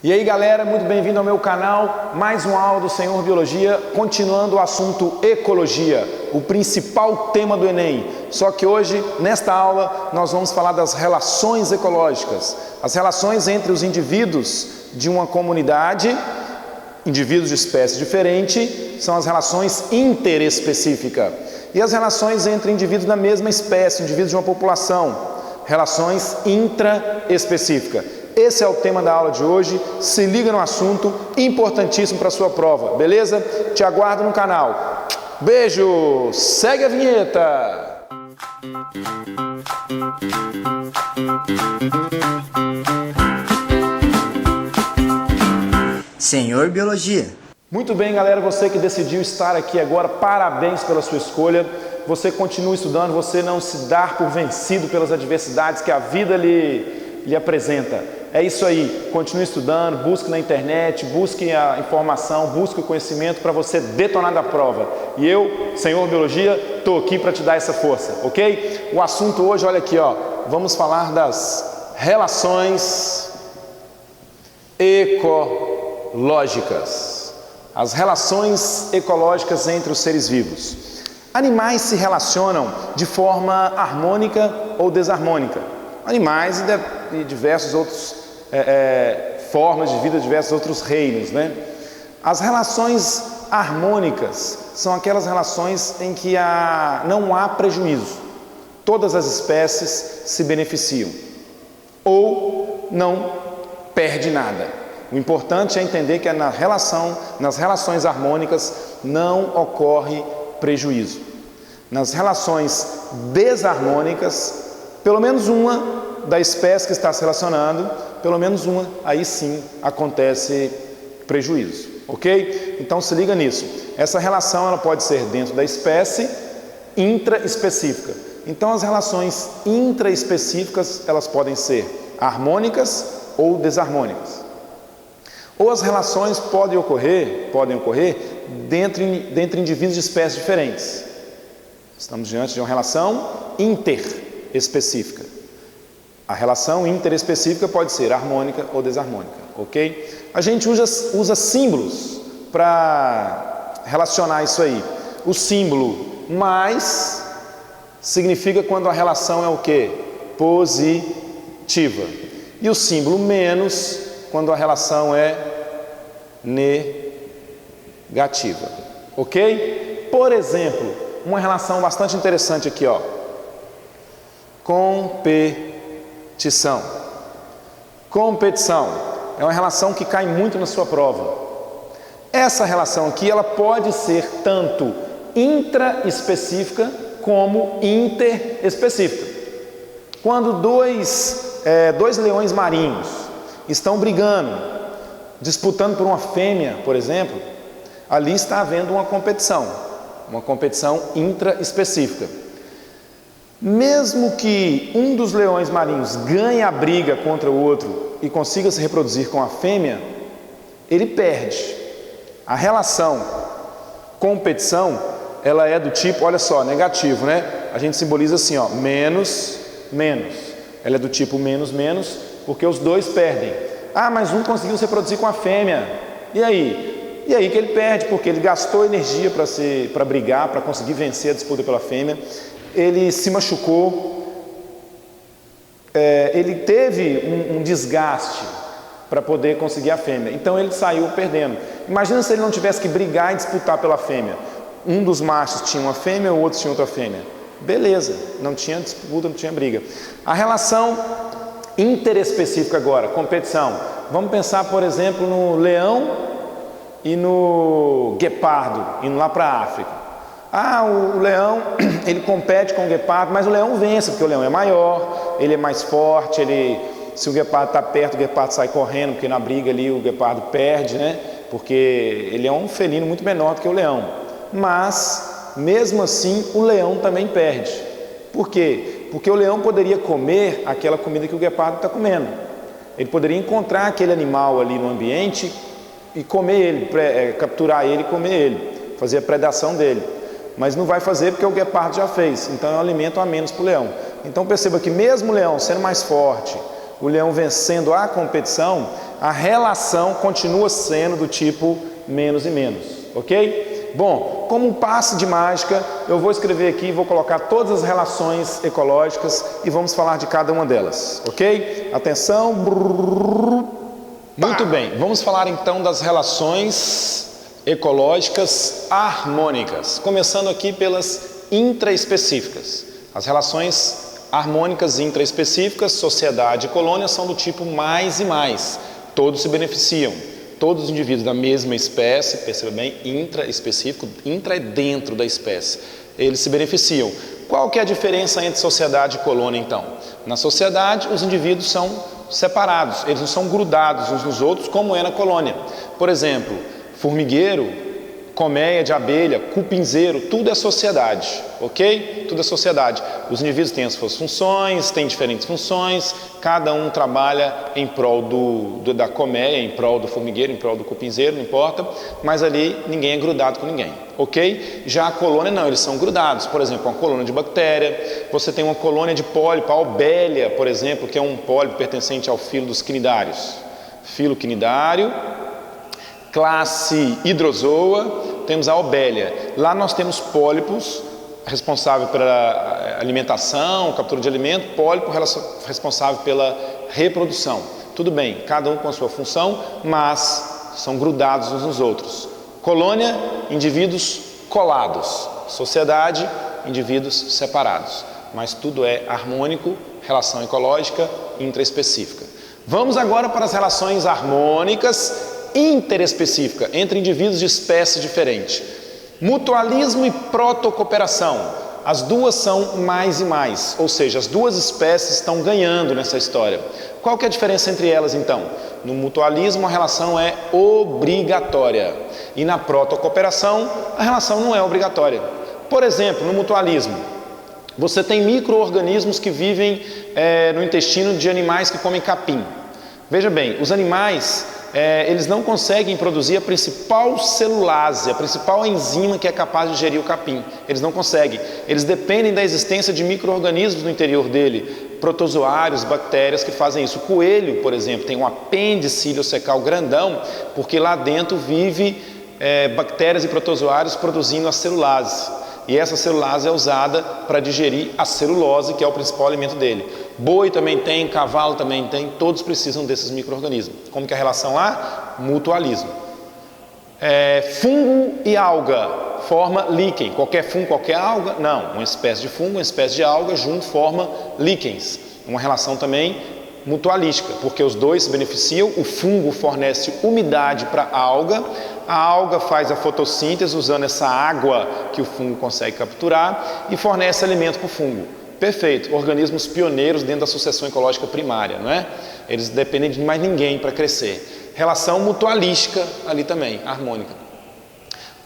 E aí galera, muito bem-vindo ao meu canal, mais uma aula do Senhor Biologia, continuando o assunto ecologia, o principal tema do Enem. Só que hoje, nesta aula, nós vamos falar das relações ecológicas, as relações entre os indivíduos de uma comunidade, indivíduos de espécie diferente, são as relações interespecíficas, e as relações entre indivíduos da mesma espécie, indivíduos de uma população, relações intraespecíficas. Esse é o tema da aula de hoje, se liga no assunto, importantíssimo para a sua prova, beleza? Te aguardo no canal. Beijo, segue a vinheta! Senhor Biologia. Muito bem galera, você que decidiu estar aqui agora, parabéns pela sua escolha. Você continua estudando, você não se dar por vencido pelas adversidades que a vida lhe apresenta. É isso aí, continue estudando, busque na internet, busque a informação, busque o conhecimento para você detonar da prova. E eu, Senhor Biologia, estou aqui para te dar essa força, ok? O assunto hoje, olha aqui, ó, vamos falar das relações ecológicas. As relações ecológicas entre os seres vivos. Animais se relacionam de forma harmônica ou desarmônica. Animais e diversos outros formas de vida, diversos outros reinos, né? As relações harmônicas são aquelas relações em que não há prejuízo. Todas as espécies se beneficiam ou não perde nada. O importante é entender que nas relações harmônicas não ocorre prejuízo. Nas relações desarmônicas, pelo menos uma da espécie que está se relacionando, pelo menos uma, aí sim acontece prejuízo, ok? Então se liga nisso. Essa relação ela pode ser dentro da espécie intraespecífica. Então as relações intraespecíficas elas podem ser harmônicas ou desarmônicas. Ou as relações podem ocorrer dentre indivíduos de espécies diferentes. Estamos diante de uma relação interespecífica. A relação interespecífica pode ser harmônica ou desarmônica, ok? A gente usa símbolos para relacionar isso aí. O símbolo mais significa quando a relação é o quê? Positiva. E o símbolo menos quando a relação é negativa, ok? Por exemplo, uma relação bastante interessante aqui, ó. Competição. Competição é uma relação que cai muito na sua prova. Essa relação aqui, ela pode ser tanto intraespecífica como interespecífica. Quando dois leões marinhos estão brigando, disputando por uma fêmea, por exemplo, ali está havendo uma competição intraespecífica. Mesmo que um dos leões marinhos ganhe a briga contra o outro e consiga se reproduzir com a fêmea, ele perde. A relação competição, ela é do tipo, olha só, negativo, né? A gente simboliza assim, ó, menos, menos. Ela é do tipo menos, menos, porque os dois perdem. Ah, mas um conseguiu se reproduzir com a fêmea. E aí? E aí que ele perde, porque ele gastou energia para brigar, para conseguir vencer a disputa pela fêmea. Ele se machucou, ele teve um desgaste para poder conseguir a fêmea, então ele saiu perdendo. Imagina se ele não tivesse que brigar e disputar pela fêmea. Um dos machos tinha uma fêmea, o outro tinha outra fêmea. Beleza, não tinha disputa, não tinha briga. A relação interespecífica agora, competição. Vamos pensar, por exemplo, no leão e no guepardo, indo lá para a África. Ah, o leão, ele compete com o guepardo, mas o leão vence, porque o leão é maior, ele é mais forte, se o guepardo está perto, o guepardo sai correndo, porque na briga ali o guepardo perde, né? Porque ele é um felino muito menor do que o leão. Mas, mesmo assim, o leão também perde. Por quê? Porque o leão poderia comer aquela comida que o guepardo está comendo. Ele poderia encontrar aquele animal ali no ambiente e comer ele, capturar ele e comer ele, fazer a predação dele. Mas não vai fazer porque o guepardo já fez, então é um alimento a menos para o leão. Então perceba que mesmo o leão sendo mais forte, o leão vencendo a competição, a relação continua sendo do tipo menos e menos, ok? Bom, como um passe de mágica, eu vou escrever aqui, vou colocar todas as relações ecológicas e vamos falar de cada uma delas, ok? Atenção! Muito bem, vamos falar então das relações ecológicas harmônicas, começando aqui pelas intraespecíficas. As relações harmônicas intraespecíficas, sociedade e colônia, são do tipo mais e mais, todos se beneficiam. Todos os indivíduos da mesma espécie, perceba bem, intraespecífico, intra é dentro da espécie, eles se beneficiam. Qual que é a diferença entre sociedade e colônia então? Na sociedade, os indivíduos são separados, eles não são grudados uns nos outros como é na colônia. Por exemplo, formigueiro, colmeia de abelha, cupinzeiro, tudo é sociedade, ok? Tudo é sociedade. Os indivíduos têm as suas funções, têm diferentes funções, cada um trabalha em prol da colmeia, em prol do formigueiro, em prol do cupinzeiro, não importa, mas ali ninguém é grudado com ninguém, ok? Já a colônia não, eles são grudados. Por exemplo, uma colônia de bactéria, você tem uma colônia de pólipo, a obélia, por exemplo, que é um pólipo pertencente ao filo dos quinidários. Filo quinidário, classe hidrozoa, temos a obélia. Lá nós temos pólipos, responsável pela alimentação, captura de alimento, pólipo responsável pela reprodução. Tudo bem, cada um com a sua função, mas são grudados uns nos outros. Colônia, indivíduos colados. Sociedade, indivíduos separados. Mas tudo é harmônico, relação ecológica intraespecífica. Vamos agora para as relações harmônicas interespecífica, entre indivíduos de espécie diferente. Mutualismo e protocooperação, as duas são mais e mais, ou seja, as duas espécies estão ganhando nessa história. Qual que é a diferença entre elas então? No mutualismo a relação é obrigatória e na protocooperação a relação não é obrigatória. Por exemplo, no mutualismo, você tem micro-organismos que vivem no intestino de animais que comem capim. Veja bem, os animais eles não conseguem produzir a principal celulase, a principal enzima que é capaz de digerir o capim. Eles não conseguem. Eles dependem da existência de micro-organismos no interior dele, protozoários, bactérias que fazem isso. O coelho, por exemplo, tem um apêndice ileocecal grandão, porque lá dentro vive bactérias e protozoários produzindo a celulase. E essa celulase é usada para digerir a celulose, que é o principal alimento dele. Boi também tem, cavalo também tem, todos precisam desses micro-organismos. Como que é a relação lá? Mutualismo. Fungo e alga forma líquen. Qualquer fungo, qualquer alga? Não. Uma espécie de fungo, uma espécie de alga junto forma líquens. Uma relação também mutualística, porque os dois se beneficiam. O fungo fornece umidade para a alga faz a fotossíntese usando essa água que o fungo consegue capturar e fornece alimento para o fungo. Perfeito, organismos pioneiros dentro da sucessão ecológica primária, não é? Eles dependem de mais ninguém para crescer. Relação mutualística ali também, harmônica.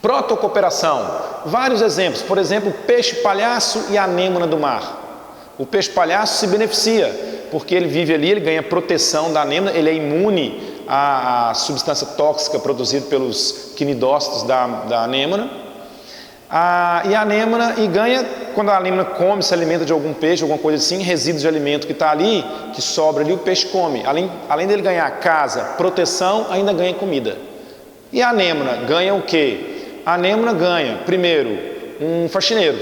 Protocooperação, vários exemplos, por exemplo, peixe palhaço e anêmona do mar. O peixe palhaço se beneficia, porque ele vive ali, ele ganha proteção da anêmona, ele é imune à substância tóxica produzida pelos quinidócitos da anêmona. E a anêmona ganha, quando a anêmona come, se alimenta de algum peixe, alguma coisa assim, resíduos de alimento que está ali, que sobra ali, o peixe come. Além dele ganhar casa, proteção, ainda ganha comida. E a anêmona ganha o quê? A anêmona ganha, primeiro, um faxineiro.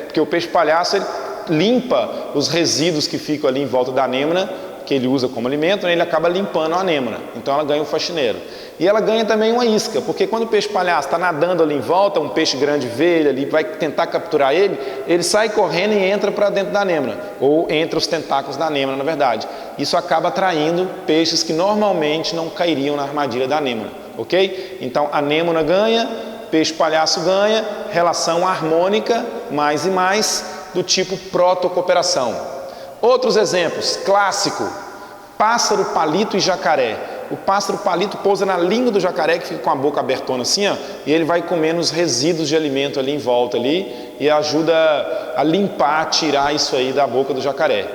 Porque o peixe palhaço, ele limpa os resíduos que ficam ali em volta da anêmona, que ele usa como alimento, ele acaba limpando a anêmona. Então ela ganha um faxineiro. E ela ganha também uma isca, porque quando o peixe palhaço está nadando ali em volta, um peixe grande vê ele ali, vai tentar capturar ele, ele sai correndo e entra para dentro da anêmona, ou entre os tentáculos da anêmona, na verdade. Isso acaba atraindo peixes que normalmente não cairiam na armadilha da anêmona, ok? Então a anêmona ganha, peixe palhaço ganha, relação harmônica, mais e mais, do tipo protocooperação. Outros exemplos, clássico, pássaro, palito e jacaré. O pássaro palito pousa na língua do jacaré, que fica com a boca abertona assim, ó, e ele vai comendo os resíduos de alimento ali em volta ali, e ajuda a limpar, a tirar isso aí da boca do jacaré.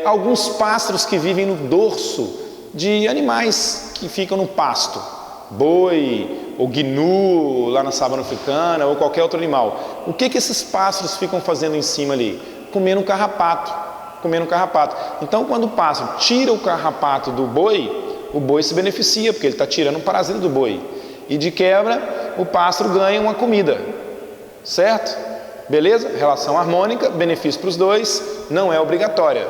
Alguns pássaros que vivem no dorso de animais que ficam no pasto, boi, ou gnu, lá na savana africana, ou qualquer outro animal. O que esses pássaros ficam fazendo em cima ali? Comendo um carrapato. Então, quando o pássaro tira o carrapato do boi, o boi se beneficia, porque ele está tirando um parasita do boi. E de quebra, o pássaro ganha uma comida, certo? Beleza? Relação harmônica, benefício para os dois, não é obrigatória.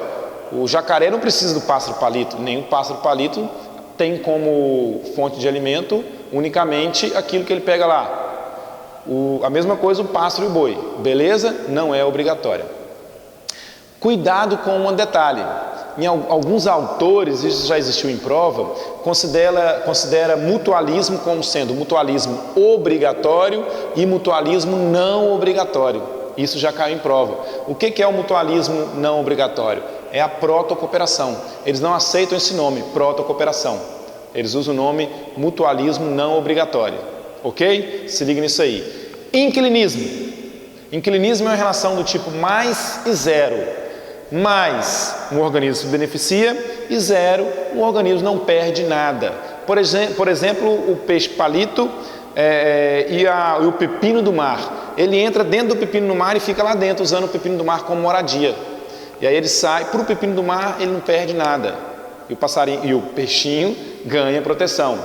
O jacaré não precisa do pássaro palito, nem o pássaro palito tem como fonte de alimento unicamente aquilo que ele pega lá. A mesma coisa o pássaro e o boi, beleza? Não é obrigatória. Cuidado com um detalhe. Em alguns autores, isso já existiu em prova, considera mutualismo como sendo mutualismo obrigatório e mutualismo não obrigatório. Isso já caiu em prova. O que é o mutualismo não obrigatório? É a protocooperação. Eles não aceitam esse nome, protocooperação. Eles usam o nome mutualismo não obrigatório. Ok? Se liga nisso aí. Inclinismo. Inclinismo é uma relação do tipo mais e zero. Mais um organismo se beneficia e zero, um organismo não perde nada. Por exemplo, o peixe palito e o pepino do mar. Ele entra dentro do pepino do mar e fica lá dentro usando o pepino do mar como moradia. E aí ele sai para o pepino do mar, ele não perde nada. E o passarinho e o peixinho ganha proteção.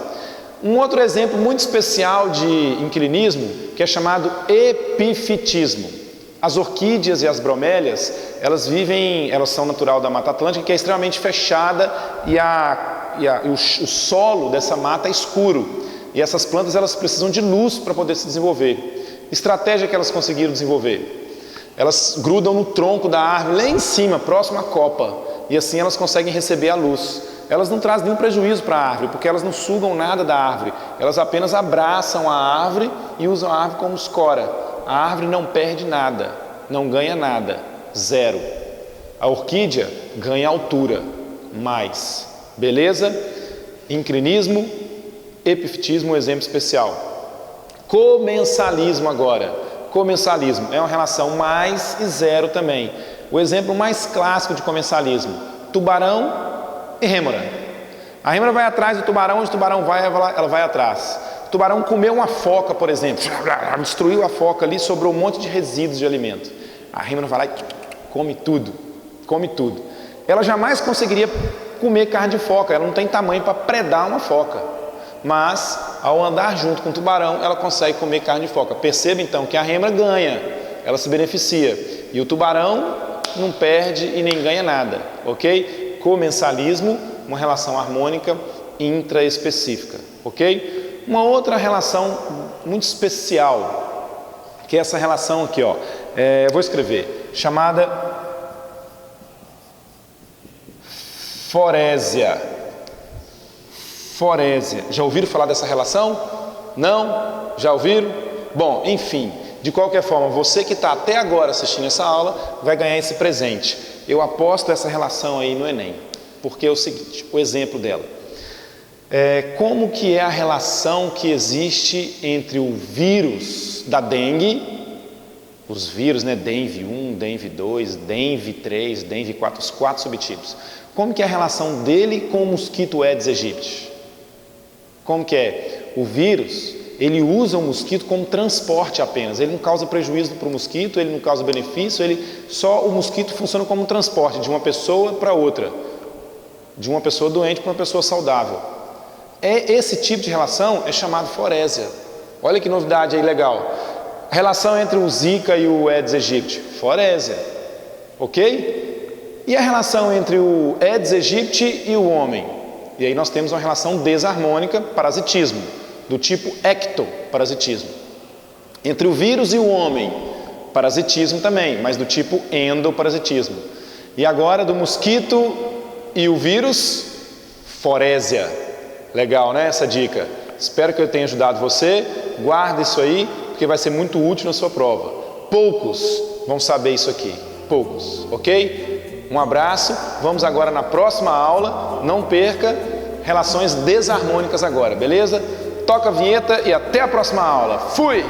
Um outro exemplo muito especial de inclinismo, que é chamado epifitismo. As orquídeas e as bromélias, elas são natural da Mata Atlântica, que é extremamente fechada e o solo dessa mata é escuro. E essas plantas elas precisam de luz para poder se desenvolver. Estratégia que elas conseguiram desenvolver? Elas grudam no tronco da árvore, lá em cima, próximo à copa, e assim elas conseguem receber a luz. Elas não trazem nenhum prejuízo para a árvore, porque elas não sugam nada da árvore. Elas apenas abraçam a árvore e usam a árvore como escora. A árvore não perde nada, não ganha nada, zero. A orquídea ganha altura, mais. Beleza? Inclinismo, epifitismo, um exemplo especial. Comensalismo agora. Comensalismo é uma relação mais e zero também. O exemplo mais clássico de comensalismo: tubarão e rêmora. A rêmora vai atrás do tubarão, onde o tubarão vai, ela vai atrás. O tubarão comeu uma foca, por exemplo, destruiu a foca ali, sobrou um monte de resíduos de alimento. A rêmora vai lá e come tudo, come tudo. Ela jamais conseguiria comer carne de foca, ela não tem tamanho para predar uma foca. Mas, ao andar junto com o tubarão, ela consegue comer carne de foca. Perceba então que a rêmora ganha, ela se beneficia. E o tubarão não perde e nem ganha nada, ok? Comensalismo, uma relação harmônica intraespecífica, ok? Uma outra relação muito especial, que é essa relação aqui, ó, vou escrever, chamada forésia. Forésia. Já ouviram falar dessa relação? Não? Já ouviram? Bom, enfim, de qualquer forma, você que está até agora assistindo essa aula vai ganhar esse presente. Eu aposto essa relação aí no Enem, porque é o seguinte, o exemplo dela. Como que é a relação que existe entre o vírus da dengue, os vírus, né, Dengue 1, Dengue 2, Dengue 3, Dengue 4, os 4 subtipos. Como que é a relação dele com o mosquito Aedes aegypti? Como que é? O vírus, ele usa o mosquito como transporte apenas, ele não causa prejuízo para o mosquito, ele não causa benefício, só o mosquito funciona como transporte de uma pessoa para outra, de uma pessoa doente para uma pessoa saudável. Esse tipo de relação é chamado forésia. Olha que novidade aí legal. A relação entre o Zika e o Aedes aegypti, forésia, ok? E a relação entre o Aedes aegypti e o homem? E aí nós temos uma relação desarmônica, parasitismo, do tipo ectoparasitismo. Entre o vírus e o homem, parasitismo também, mas do tipo endoparasitismo. E agora do mosquito e o vírus, forésia. Legal, né, essa dica? Espero que eu tenha ajudado você. Guarda isso aí, porque vai ser muito útil na sua prova. Poucos vão saber isso aqui, poucos, ok? Um abraço, vamos agora na próxima aula, não perca, relações desarmônicas agora, beleza? Toca a vinheta e até a próxima aula. Fui!